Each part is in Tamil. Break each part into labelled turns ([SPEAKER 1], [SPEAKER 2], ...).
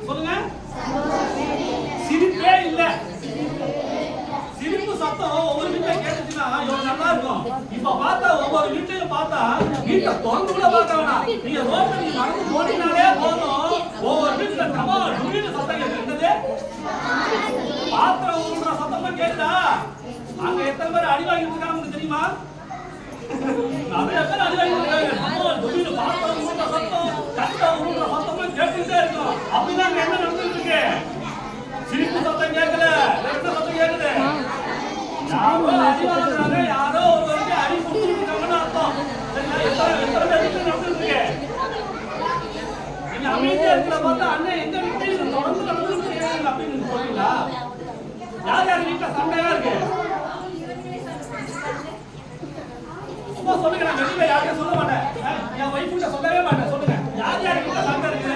[SPEAKER 1] சொல்லுங்க. சிரிப்பே இல்ல. சிரிப்பு சத்தம் ஒவ்வொரு வீட்டுல கேட்டுச்சுன்னா எவ்வளவு நல்லா இருக்கும். இப்ப பார்த்தா ஒவ்வொரு வீட்லயும் பார்த்தா வீட்டை திறந்து கூட பார்க்க வேணாம். நீங்க ரோட்ல நீங்க நடந்து போனீங்கனாலே போதும், ஒவ்வொரு வீட்டுல டமா டுமின்னு சத்தம் கேட்குது. பாத்திரம் உருட்டுற சத்தமா கேட்குதா? அங்க எத்தனை பேர் அடி வாங்கிட்டு இருக்காங்க உங்களுக்கு தெரியுமா? நிறைய பேர் அடி வாங்கிட்டு இருக்காங்க. டமா டுமின்னு பாத்திரம் உருட்டுற சத்தம், கட்டை உருட்டுற சத்தமா கேட்டுக்கிட்டே இருக்கும். அப்படிதான் அங்க என்ன நடந்துட்டு இருக்கு? சிரிப்பு சத்தம் கேட்கல, ரெட்ட சத்தம் கேட்குது. யாரோ அடி வாங்குறாங்க, யாரோ ஒருவருக்கு அடி கொடுத்துருக்காங்கன்னு அர்த்தம். எத்தனை பேருக்கு நடந்துட்டு இருக்கு? நீங்க அமைதியா இருக்கிற பார்த்தா அண்ணன் எங்க வீட்டையும் தொடர்ந்து நடந்துட்டு இருக்காங்க அப்படின்னு சொல்றீங்களா? யார் யார் வீட்டுல சண்டையா இருக்கு? சும்மா சொல்லுங்க, நான் வெளியில யாரையும் சொல்ல மாட்டேன். என் வைஃப் கிட்ட சொல்லவே மாட்டேன். சொல்லுங்க, யார் யார் வீட்டுல சண்டை இருக்கு?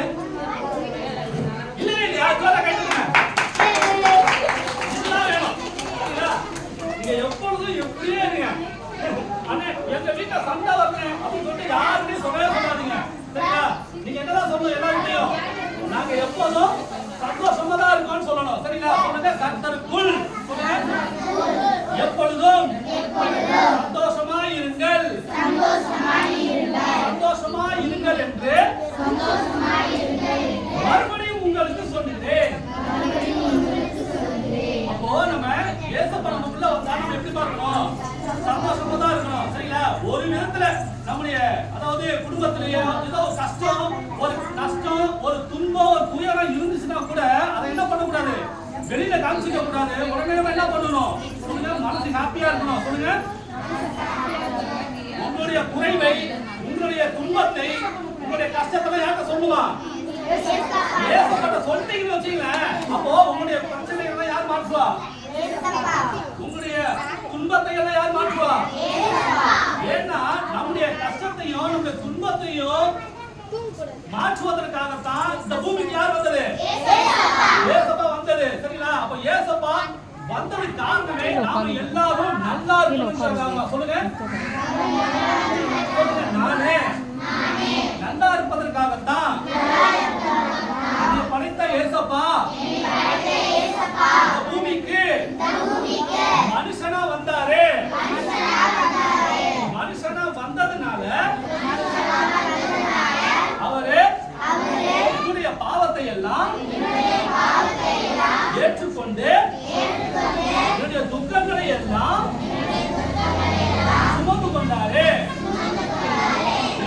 [SPEAKER 1] இல்ல யார் சொல்ல கேட்டுங்க. இதுதான் வேணும். நீங்க எப்பொழுதும் எப்படியே இருங்க. அண்ணே எங்க வீட்டுல சண்டை வரணும் அப்படின்னு சொல்லிட்டு யாருமே சொல்லவே சொல்லாதீங்க. சரியா? நீங்க என்னதான் சொல்லணும் எல்லாருக்கையும்? நாங்க எப்போதும் சந்தோஷமா தான் இருக்கோம்னு சொல்லணும். சரிங்களா? சொல்லுங்க, கர்த்தருக்குள் சொல்லுங்க, எப்பொழுதும் சந்தோஷமா இருங்கள், சந்தோஷமா இருங்கள் என்று மறுபடியும் உங்களுக்கு சொல்லுகிறேன். அப்போ நம்ம ஏசப்பா நமக்குள்ள வந்தா நம்ம எப்படி பார்க்கணும்? சந்தோஷமா தான் இருக்கணும். சரிங்களா? ஒரு விதத்துல நம்முடைய அதாவது குடும்பத்திலேயே ஏதோ ஒரு கஷ்டம், ஒரு துன்பம், ஒரு துயரம் இருந்துச்சுன்னா கூட அதை என்ன பண்ணக்கூடாது? வெளியில காமிச்சிக்க கூடாது. உடனே நம்ம என்ன பண்ணணும்? சொல்லுங்க, மனசு ஹாப்பியா இருக்கணும். சொல்லுங்க, உங்களுடைய குறைவை, உங்களுடைய துன்பத்தை, உங்களுடைய கஷ்டத்தை யார்கிட்ட சொல்லுவான்? ஏசப்பட்ட சொல்லிட்டீங்கன்னு வச்சுங்களேன், அப்போ உங்களுடைய பிரச்சனைகளை யார் மாற்றுவா? உங்களுடைய துன்பத்தை எல்லாம் யார் மாற்றுவா? ஏன்னா நம்முடைய கஷ்டத்தையும் நம்முடைய துன்பத்தையும் மாற்றுவதற்காகத்தான் இந்த பூமிக்கு யார் வந்தது? ஏசப்பா வந்தது. சரிங்களா? அப்ப ஏசப்பா வந்தது காரணமே நாம எல்லாரும் நல்லா இருக்கணும். சொல்லுங்க, நானே